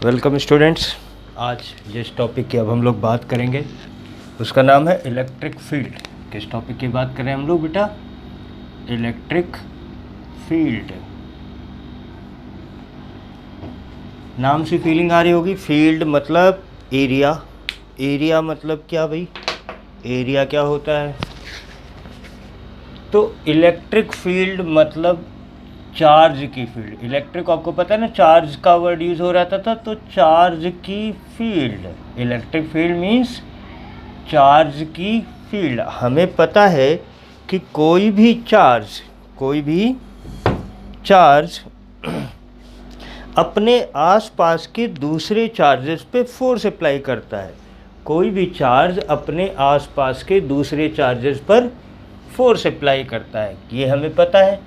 Welcome students. आज जिस topic की अब हम लोग बात करेंगे उसका नाम है इलेक्ट्रिक फील्ड। किस टॉपिक की बात करें हम लोग बेटा? Electric field. नाम से फीलिंग आ रही होगी। फील्ड मतलब एरिया। एरिया मतलब क्या भाई? एरिया क्या होता है? तो इलेक्ट्रिक फील्ड मतलब चार्ज की फील्ड। इलेक्ट्रिक आपको पता है ना, चार्ज का वर्ड यूज़ हो रहा था, तो चार्ज की field. Electric field means charge की फील्ड। हमें पता है कि कोई भी चार्ज अपने आसपास के दूसरे चार्जेस पे फोर्स अप्लाई करता है। कोई भी चार्ज अपने आसपास के दूसरे चार्जेस पर फोर्स अप्लाई करता है, ये हमें पता है।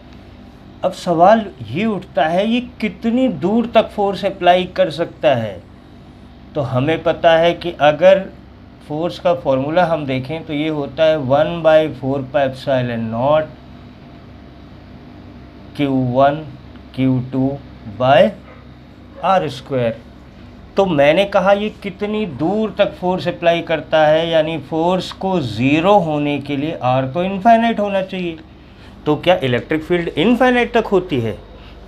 अब सवाल ये उठता है, ये कितनी दूर तक फोर्स अप्लाई कर सकता है? तो हमें पता है कि अगर फोर्स का फॉर्मूला हम देखें तो ये होता है 1/4πε0 Q1 Q2/r²। तो मैंने कहा ये कितनी दूर तक फोर्स अप्लाई करता है, यानी फोर्स को ज़ीरो होने के लिए r तो इनफाइनाइट होना चाहिए। तो क्या इलेक्ट्रिक फील्ड इनफाइनाइट तक होती है?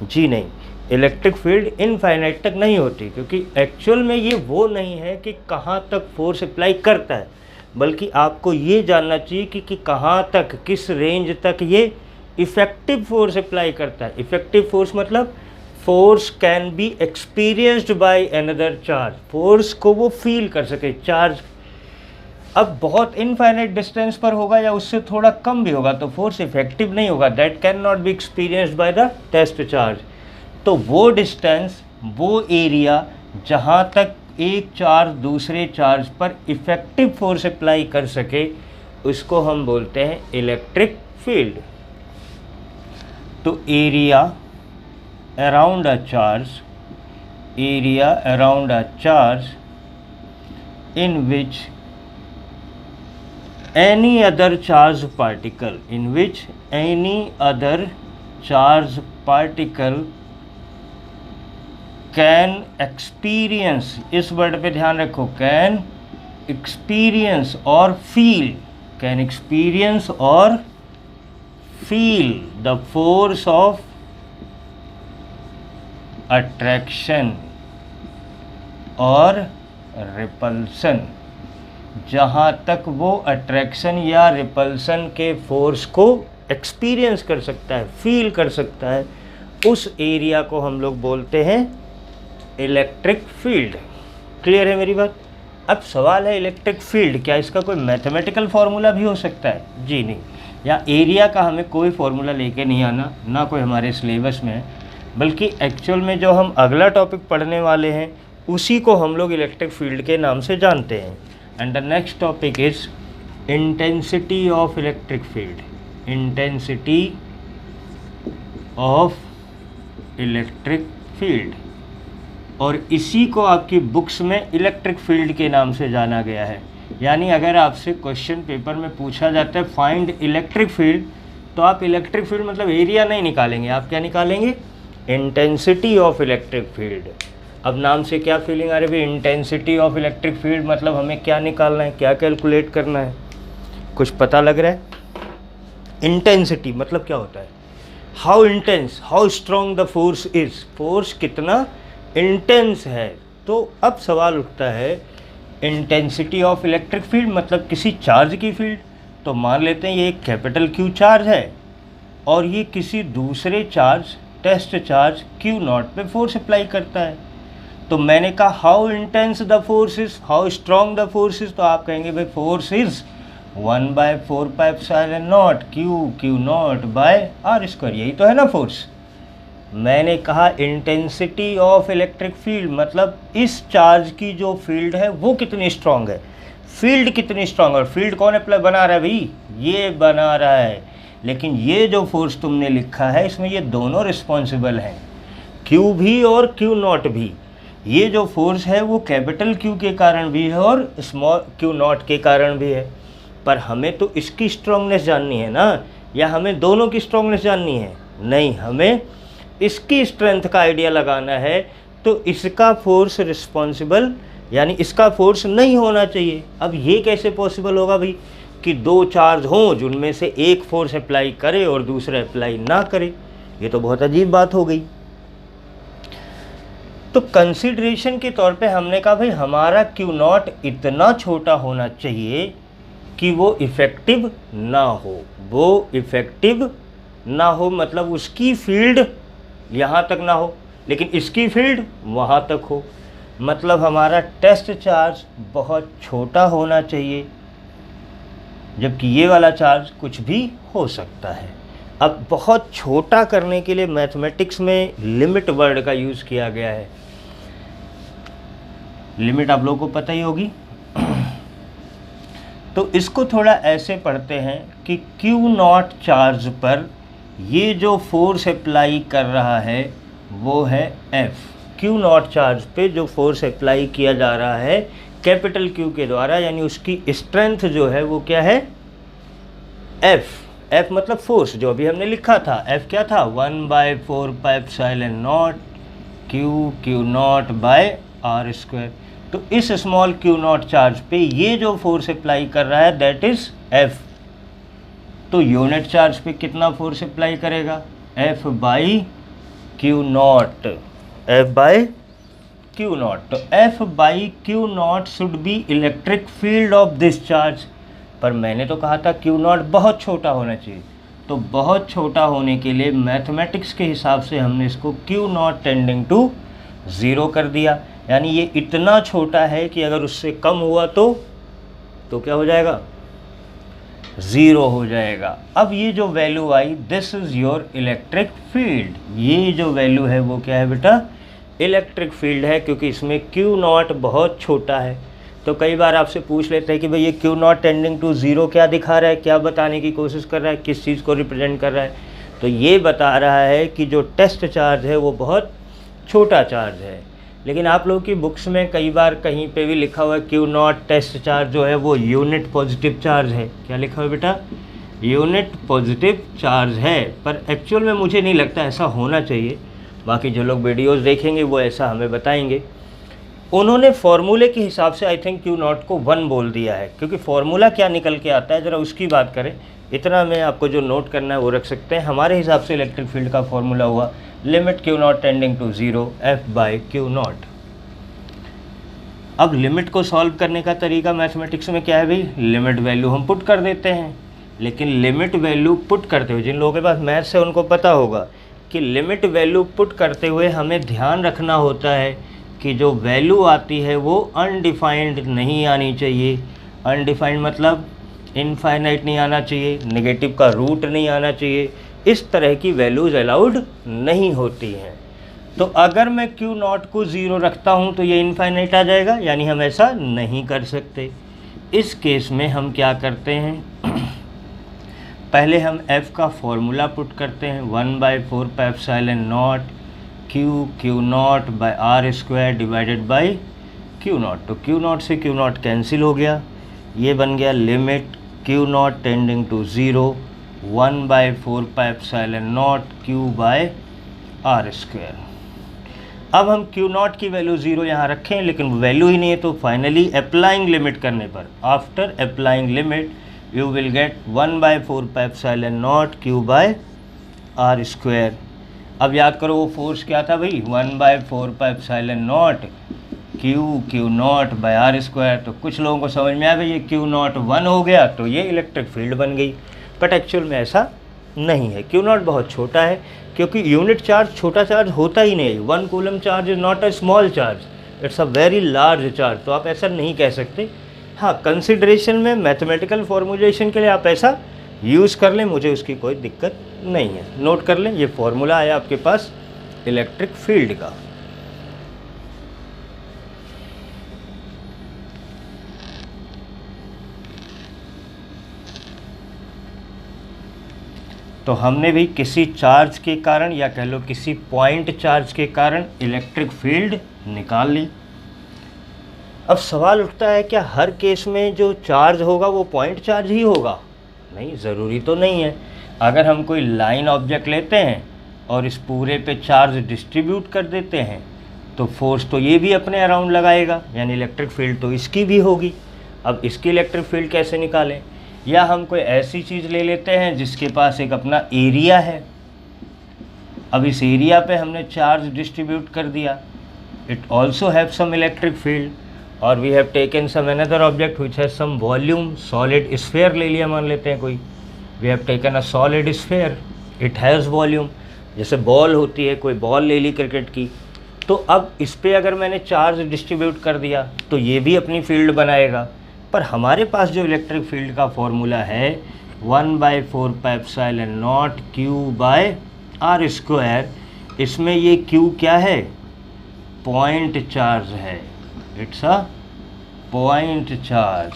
जी नहीं, इलेक्ट्रिक फील्ड इनफाइनाइट तक नहीं होती, क्योंकि एक्चुअल में ये वो नहीं है कि कहाँ तक फोर्स अप्लाई करता है, बल्कि आपको ये जानना चाहिए कि कहाँ तक, किस रेंज तक ये इफ़ेक्टिव फोर्स अप्लाई करता है। इफ़ेक्टिव फोर्स मतलब force can be experienced by another charge. Force को वो फील कर सके चार्ज। अब बहुत इनफाइनाइट डिस्टेंस पर होगा या उससे थोड़ा कम भी होगा तो फोर्स इफेक्टिव नहीं होगा। That can not be experienced by the test charge. तो वो डिस्टेंस, वो एरिया जहाँ तक एक चार्ज दूसरे चार्ज पर इफेक्टिव फोर्स अप्लाई कर सके, उसको हम बोलते हैं इलेक्ट्रिक फील्ड। तो area around a charge in which any other charged particle can experience, इस वर्ड पे ध्यान रखो, can experience or feel the force of attraction और रिपल्सन। जहाँ तक वो अट्रैक्शन या रिपल्सन के फोर्स को एक्सपीरियंस कर सकता है, फील कर सकता है, उस एरिया को हम लोग बोलते हैं इलेक्ट्रिक फील्ड। क्लियर है मेरी बात? अब सवाल है इलेक्ट्रिक फील्ड, क्या इसका कोई मैथमेटिकल फार्मूला भी हो सकता है? जी नहीं। या एरिया का हमें कोई फार्मूला लेके नहीं आना, ना कोई हमारे सिलेबस में है, बल्कि एक्चुअल में जो हम अगला टॉपिक पढ़ने वाले हैं उसी को हम लोग इलेक्ट्रिक फील्ड के नाम से जानते हैं। And the next topic is intensity of electric field. Intensity of electric field, और इसी को आपकी बुक्स में इलेक्ट्रिक फील्ड के नाम से जाना गया है। यानी अगर आपसे क्वेश्चन पेपर में पूछा जाता है फाइंड इलेक्ट्रिक फील्ड, तो आप इलेक्ट्रिक फील्ड मतलब एरिया नहीं निकालेंगे, आप क्या निकालेंगे? Intensity of electric field. अब नाम से क्या फीलिंग आ रही है? इंटेंसिटी ऑफ इलेक्ट्रिक फील्ड मतलब हमें क्या निकालना है, क्या कैलकुलेट करना है? कुछ पता लग रहा है? इंटेंसिटी मतलब क्या होता है? How intense, how strong the force is. Force कितना इंटेंस है। तो अब सवाल उठता है इंटेंसिटी ऑफ इलेक्ट्रिक फील्ड मतलब किसी चार्ज की फील्ड। तो मान लेते हैं ये एक कैपिटल Q चार्ज है और ये किसी दूसरे चार्ज, टेस्ट चार्ज Q0 पे फोर्स अप्लाई करता है। तो मैंने कहा how intense the force is, how strong the force is, तो आप कहेंगे भाई फोर्स इज 1/4πε0 Q0/r²। यही तो है ना फोर्स। मैंने कहा इंटेंसिटी ऑफ इलेक्ट्रिक फील्ड मतलब इस चार्ज की जो फील्ड है वो कितनी स्ट्रॉन्ग है, फील्ड कितनी स्ट्रॉन्ग है। और फील्ड कौन अप्लाई बना रहा है भाई? ये बना रहा है। लेकिन ये जो फोर्स तुमने लिखा है इसमें ये दोनों रिस्पॉन्सिबल हैं, Q भी और Q0 भी। ये जो फोर्स है वो कैपिटल Q के कारण भी है और स्मॉल Q0 के कारण भी है। पर हमें तो इसकी स्ट्रॉन्गनेस जाननी है ना, या हमें दोनों की स्ट्रॉन्गनेस जाननी है? नहीं, हमें इसकी स्ट्रेंथ का आइडिया लगाना है। तो इसका फोर्स रिस्पॉन्सिबल यानी इसका फोर्स नहीं होना चाहिए। अब ये कैसे पॉसिबल होगा भाई कि दो चार्ज हों जिनमें से एक फोर्स अप्लाई करे और दूसरा अप्लाई ना करे? ये तो बहुत अजीब बात हो गई। तो कंसिडरेशन के तौर पे हमने कहा भाई हमारा क्यू नॉट इतना छोटा होना चाहिए कि वो इफ़ेक्टिव ना हो, वो इफ़ेक्टिव ना हो मतलब उसकी फील्ड यहाँ तक ना हो लेकिन इसकी फील्ड वहाँ तक हो। मतलब हमारा टेस्ट चार्ज बहुत छोटा होना चाहिए, जबकि ये वाला चार्ज कुछ भी हो सकता है। अब बहुत छोटा करने के लिए मैथमेटिक्स में लिमिट वर्ड का यूज़ किया गया है। लिमिट आप लोगों को पता ही होगी। तो इसको थोड़ा ऐसे पढ़ते हैं कि क्यू नॉट चार्ज पर ये जो फोर्स अप्लाई कर रहा है वो है एफ। क्यू नॉट चार्ज पे जो फोर्स अप्लाई किया जा रहा है कैपिटल क्यू के द्वारा, यानी उसकी स्ट्रेंथ जो है वो क्या है? एफ। एफ मतलब फोर्स, जो अभी हमने लिखा था। एफ क्या था? 1/4πε0 q not by r square. तो इस स्मॉल क्यू नॉट चार्ज पे ये जो फोर्स अप्लाई कर रहा है दैट इज एफ। तो यूनिट चार्ज पे कितना फोर्स अप्लाई करेगा? F by q naught. F by q naught. तो f by q naught should be electric field of this charge. पर मैंने तो कहा था क्यू नॉट बहुत छोटा होना चाहिए। तो बहुत छोटा होने के लिए मैथमेटिक्स के हिसाब से हमने इसको क्यू नॉट टेंडिंग टू 0 कर दिया। यानी ये इतना छोटा है कि अगर उससे कम हुआ तो क्या हो जाएगा? 0 हो जाएगा। अब ये जो value I this is your electric field. ये जो वैल्यू है वो क्या है बेटा? इलेक्ट्रिक फील्ड है, क्योंकि इसमें क्यू नॉट बहुत छोटा है। तो कई बार आपसे पूछ लेते हैं कि भाई ये क्यू नॉट टेंडिंग टू 0 क्या दिखा रहा है, क्या बताने की कोशिश कर रहा है, किस चीज़ को रिप्रेजेंट कर रहा है? तो ये बता रहा है कि जो टेस्ट चार्ज है वो बहुत छोटा चार्ज है। लेकिन आप लोगों की बुक्स में कई बार कहीं पे भी लिखा हुआ है क्यू नॉट टेस्ट चार्ज जो है वो यूनिट पॉजिटिव चार्ज है। क्या लिखा हुआ है बेटा? यूनिट पॉजिटिव चार्ज है। पर एक्चुअल में मुझे नहीं लगता ऐसा होना चाहिए। बाकी जो लोग वीडियोस देखेंगे वो ऐसा हमें बताएंगे। उन्होंने फॉर्मूले के हिसाब से आई थिंक क्यू नॉट को 1 बोल दिया है, क्योंकि फॉर्मूला क्या निकल के आता है ज़रा उसकी बात करें। इतना मैं आपको जो नोट करना है वो रख सकते हैं। हमारे हिसाब से इलेक्ट्रिक फील्ड का फॉर्मूला हुआ limit q not tending to 0 F by q not. अब लिमिट को सॉल्व करने का तरीका मैथमेटिक्स में क्या है भाई? लिमिट वैल्यू हम पुट कर देते हैं। लेकिन लिमिट वैल्यू पुट करते हुए, जिन लोगों के पास मैथ्स है उनको पता होगा कि लिमिट वैल्यू पुट करते हुए हमें ध्यान रखना होता है कि जो वैल्यू आती है वो अनडिफाइंड नहीं आनी चाहिए। अनडिफाइंड मतलब इनफाइनाइट नहीं आना चाहिए, नेगेटिव का रूट नहीं आना चाहिए। इस तरह की वैल्यूज़ अलाउड नहीं होती हैं। तो अगर मैं क्यू नॉट को 0 रखता हूँ तो ये इनफाइनाइट आ जाएगा, यानी हम ऐसा नहीं कर सकते। इस केस में हम क्या करते हैं? पहले हम f का फॉर्मूला पुट करते हैं 1/4πε0 q not by r square divided by q naught. तो क्यू नॉट से क्यू नॉट कैंसिल हो गया, ये बन गया limit q not tending to 0 1/4πε0 q by r square. अब हम क्यू नॉट की वैल्यू 0 यहाँ रखें, लेकिन वैल्यू ही नहीं है। तो फाइनली अप्लाइंग लिमिट करने पर, after applying limit you will get 1/4πε0 q by r square. अब याद करो वो फोर्स क्या था भाई? 1/4πε0 q not by r square. तो कुछ लोगों को समझ में आया भाई ये क्यू नॉट 1 हो गया तो ये इलेक्ट्रिक फील्ड बन गई। बट एक्चुअल में ऐसा नहीं है। क्यू नॉट बहुत छोटा है, क्योंकि यूनिट चार्ज छोटा चार्ज होता ही नहीं। 1 coulomb charge is not a small charge, it's a very large charge. तो आप ऐसा नहीं कह सकते। हाँ, कंसिडरेशन में मैथमेटिकल फॉर्मुलेशन के लिए आप ऐसा यूज़ कर लें, मुझे उसकी कोई दिक्कत नहीं है। नोट कर लें, ये फॉर्मूला है आपके पास इलेक्ट्रिक फील्ड का। तो हमने भी किसी चार्ज के कारण या कह लो किसी पॉइंट चार्ज के कारण इलेक्ट्रिक फील्ड निकाल ली। अब सवाल उठता है क्या हर केस में जो चार्ज होगा वो पॉइंट चार्ज ही होगा? नहीं, ज़रूरी तो नहीं है। अगर हम कोई लाइन ऑब्जेक्ट लेते हैं और इस पूरे पे चार्ज डिस्ट्रीब्यूट कर देते हैं तो फोर्स तो ये भी अपने अराउंड लगाएगा, यानी इलेक्ट्रिक फील्ड तो इसकी भी होगी। अब इसकी इलेक्ट्रिक फील्ड कैसे निकालें? या हम कोई ऐसी चीज़ ले लेते हैं जिसके पास एक अपना एरिया है। अब इस एरिया पे हमने चार्ज डिस्ट्रीब्यूट कर दिया, it also have some electric field, और we have taken some another object which has some volume, solid sphere ले लिया मान लेते हैं कोई, we have taken a solid sphere, it has volume. जैसे बॉल होती है, कोई बॉल ले ली क्रिकेट की, तो अब इस पर अगर मैंने चार्ज डिस्ट्रीब्यूट कर दिया तो ये भी अपनी फील्ड बनाएगा। पर हमारे पास जो इलेक्ट्रिक फील्ड का फॉर्मूला है 1/4πε0 Q/r², इसमें ये Q क्या है? पॉइंट चार्ज है, it's a point charge,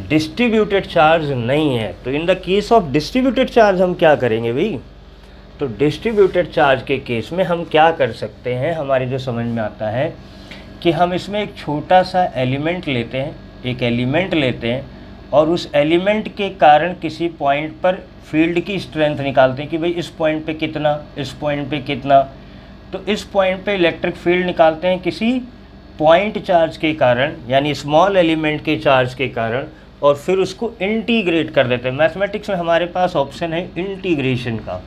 distributed charge नहीं है। तो in the case of distributed charge हम क्या करेंगे भाई? तो डिस्ट्रीब्यूटेड चार्ज के केस में हम क्या कर सकते हैं, हमारे जो समझ में आता है कि हम इसमें एक छोटा सा एलिमेंट लेते हैं, एक एलिमेंट लेते हैं और उस एलिमेंट के कारण किसी पॉइंट पर फील्ड की स्ट्रेंथ निकालते हैं कि भाई इस पॉइंट पे कितना, इस पॉइंट पे कितना। तो इस पॉइंट पे इलेक्ट्रिक फील्ड निकालते हैं किसी पॉइंट चार्ज के कारण, यानी स्मॉल एलिमेंट के चार्ज के कारण, और फिर उसको इंटीग्रेट कर देते हैं। मैथमेटिक्स में हमारे पास ऑप्शन है इंटीग्रेशन का,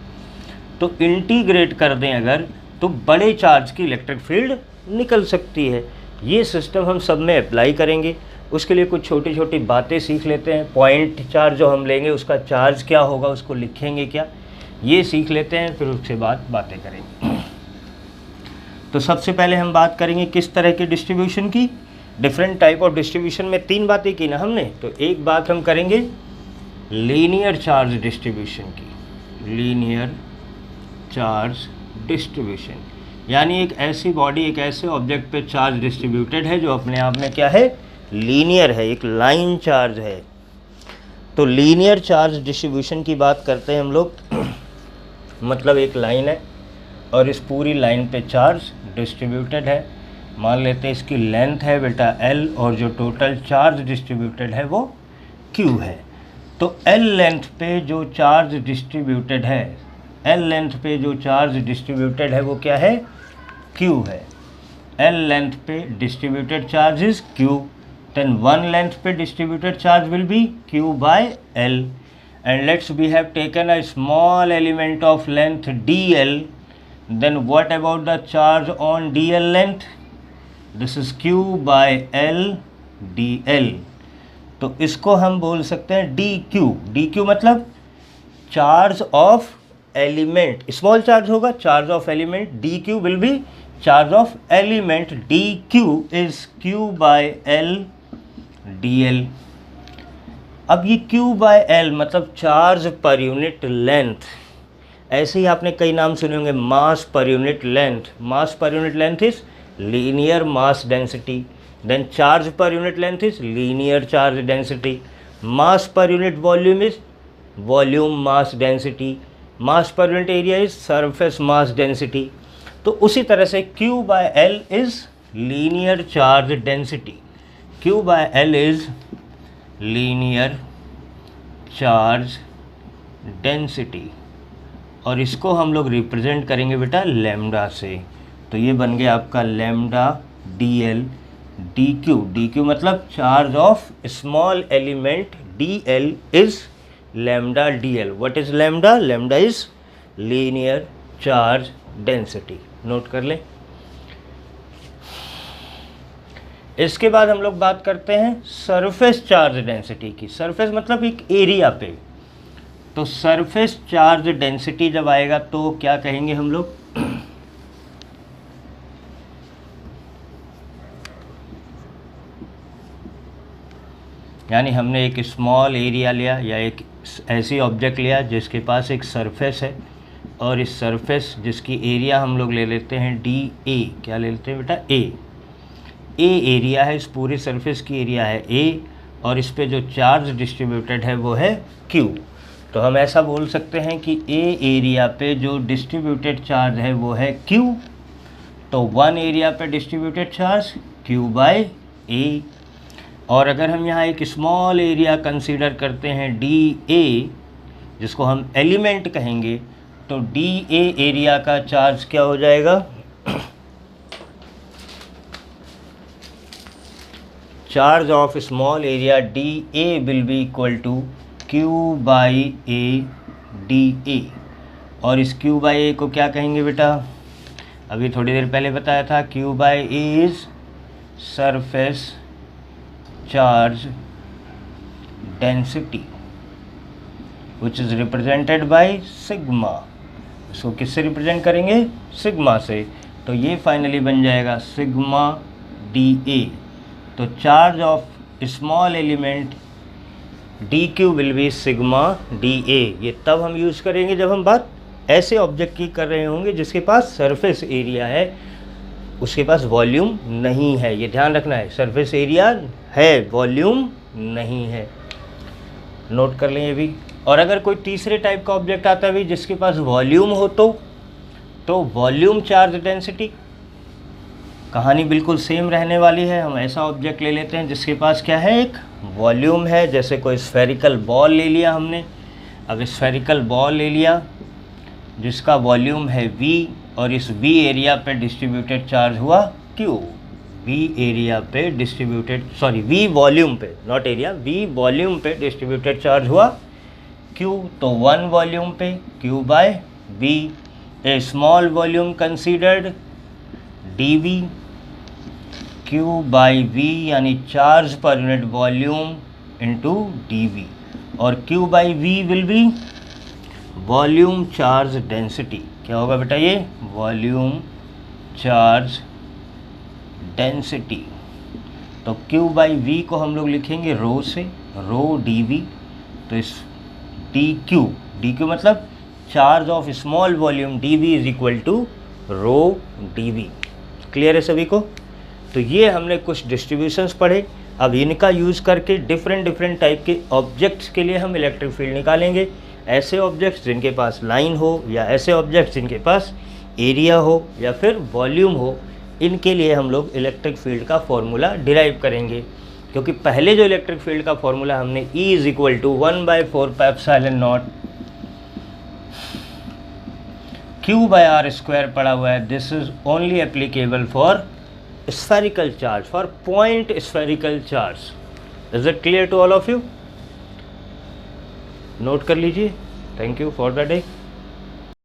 तो इंटीग्रेट कर दें अगर तो बड़े चार्ज की इलेक्ट्रिक फील्ड निकल सकती है। ये सिस्टम हम सब में अप्लाई करेंगे। उसके लिए कुछ छोटी छोटी बातें सीख लेते हैं। पॉइंट चार्ज जो हम लेंगे उसका चार्ज क्या होगा, उसको लिखेंगे क्या, ये सीख लेते हैं, फिर उसके बाद बातें करेंगे। तो सबसे पहले हम बात करेंगे किस तरह की डिस्ट्रीब्यूशन की। डिफरेंट टाइप ऑफ डिस्ट्रीब्यूशन में 3 बातें की ना हमने, तो एक बात हम करेंगे लीनियर चार्ज डिस्ट्रीब्यूशन की। लीनियर चार्ज डिस्ट्रीब्यूशन यानी एक ऐसी बॉडी, एक ऐसे ऑब्जेक्ट पे चार्ज डिस्ट्रीब्यूटेड है जो अपने आप में क्या है? लीनियर है, एक लाइन चार्ज है। तो लीनियर चार्ज डिस्ट्रीब्यूशन की बात करते हैं हम लोग। मतलब एक लाइन है और इस पूरी लाइन पे चार्ज डिस्ट्रीब्यूटेड है। मान लेते हैं इसकी लेंथ है बेटा L और जो टोटल चार्ज डिस्ट्रीब्यूटेड है वो Q है। तो L लेंथ पे जो चार्ज डिस्ट्रीब्यूटेड है, L लेंथ पे जो चार्ज डिस्ट्रीब्यूटेड है वो क्या है? Q है। L लेंथ पे distributed charge is Q, then 1 length पे distributed charge will be Q/L, and let's we have taken a small element of length dl, then what about the charge on dl length? This is Q/L dl। तो इसको हम बोल सकते हैं dq। dq मतलब charge of element, small charge होगा, charge of element, dq will be charge of element, dq is Q/L dl। अब ये Q/L मतलब चार्ज पर यूनिट लेंथ। ऐसे ही आपने कई नाम सुने होंगे, मास पर यूनिट लेंथ। मास पर unit length is linear mass density, then charge पर unit length is linear charge density, mass पर unit volume is volume mass density, mass पर unit area is surface mass density. तो उसी तरह से Q/L is linear charge density. Q/L is linear charge density, और इसको हम लोग रिप्रेजेंट करेंगे बेटा लैम्डा से। तो ये बन गया आपका लैम्डा dl dq। dq मतलब charge of small element, dl is lambda dl। What is lambda? Lambda is linear charge density. Note कर लें। इसके बाद हम लोग बात करते हैं सरफेस चार्ज डेंसिटी की। सरफेस मतलब एक एरिया पे। तो सरफेस चार्ज डेंसिटी जब आएगा तो क्या कहेंगे हम लोग? यानी हमने एक स्मॉल एरिया लिया या एक ऐसी ऑब्जेक्ट लिया जिसके पास एक सरफेस है, और इस सरफेस जिसकी एरिया हम लोग ले लेते हैं dA। क्या ले लेते हैं बेटा? A एरिया है, इस पूरी सरफेस की एरिया है A, और इस पे जो चार्ज डिस्ट्रीब्यूटेड है वो है Q। तो हम ऐसा बोल सकते हैं कि A एरिया पे जो डिस्ट्रीब्यूटेड चार्ज है वो है Q। तो 1 एरिया पे डिस्ट्रीब्यूटेड चार्ज Q/A। और अगर हम यहाँ एक स्मॉल एरिया कंसीडर करते हैं dA, जिसको हम एलिमेंट कहेंगे, तो dA एरिया का चार्ज क्या हो जाएगा? Charge of small area d a will be equal to q by a d a. और इस क्यू बाई ए को क्या कहेंगे बेटा? अभी थोड़ी देर पहले बताया था, Q by A is surface charge density which is represented by sigma. इसको किससे रिप्रेजेंट करेंगे? सिग्मा से। तो ये फाइनली बन जाएगा सिग्मा डी ए। तो charge of small element d q will be sigma d A. ये तब हम यूज़ करेंगे जब हम बात ऐसे ऑब्जेक्ट की कर रहे होंगे जिसके पास सरफेस एरिया है, उसके पास वॉल्यूम नहीं है। ये ध्यान रखना है, सरफेस एरिया है, वॉल्यूम नहीं है। नोट कर लें ये भी। और अगर कोई तीसरे टाइप का ऑब्जेक्ट आता है भी जिसके पास वॉल्यूम हो तो वॉल्यूम चार्ज डेंसिटी, कहानी बिल्कुल सेम रहने वाली है। हम ऐसा ऑब्जेक्ट ले लेते हैं जिसके पास क्या है, एक वॉल्यूम है। जैसे कोई स्फेरिकल बॉल ले लिया हमने। अब स्फेरिकल बॉल ले लिया जिसका वॉल्यूम है v, और इस v एरिया पे डिस्ट्रीब्यूटेड चार्ज हुआ q। v एरिया पे डिस्ट्रीब्यूटेड, सॉरी v वॉल्यूम पे, नॉट एरिया, v वॉल्यूम पे डिस्ट्रीब्यूटेड चार्ज हुआ q। तो 1 वॉल्यूम पे q by v। A small volume considered dv, q by v यानी चार्ज पर यूनिट वॉल्यूम इंटू dv। और q by v will be volume charge density. क्या होगा बेटा? ये वॉल्यूम चार्ज डेंसिटी। तो q बाई v को हम लोग लिखेंगे रो से, रो dv। तो इस dq मतलब charge of small volume dv is equal to rho dv। Clear है सभी को? तो ये हमने कुछ डिस्ट्रीब्यूशंस पढ़े। अब इनका यूज़ करके डिफरेंट टाइप के ऑब्जेक्ट्स के लिए हम इलेक्ट्रिक फील्ड निकालेंगे। ऐसे ऑब्जेक्ट्स जिनके पास लाइन हो, या ऐसे ऑब्जेक्ट्स जिनके पास एरिया हो, या फिर वॉल्यूम हो, इनके लिए हम लोग इलेक्ट्रिक फील्ड का फॉर्मूला डिराइव करेंगे। क्योंकि पहले जो इलेक्ट्रिक फील्ड का फॉर्मूला हमने E is equal to 1/4 pi epsilon not Q by r square पड़ा हुआ है। This is only applicable for spherical charge, for point spherical charge. Is it clear to all of you? Note कर लीजिए। Thank you for the day.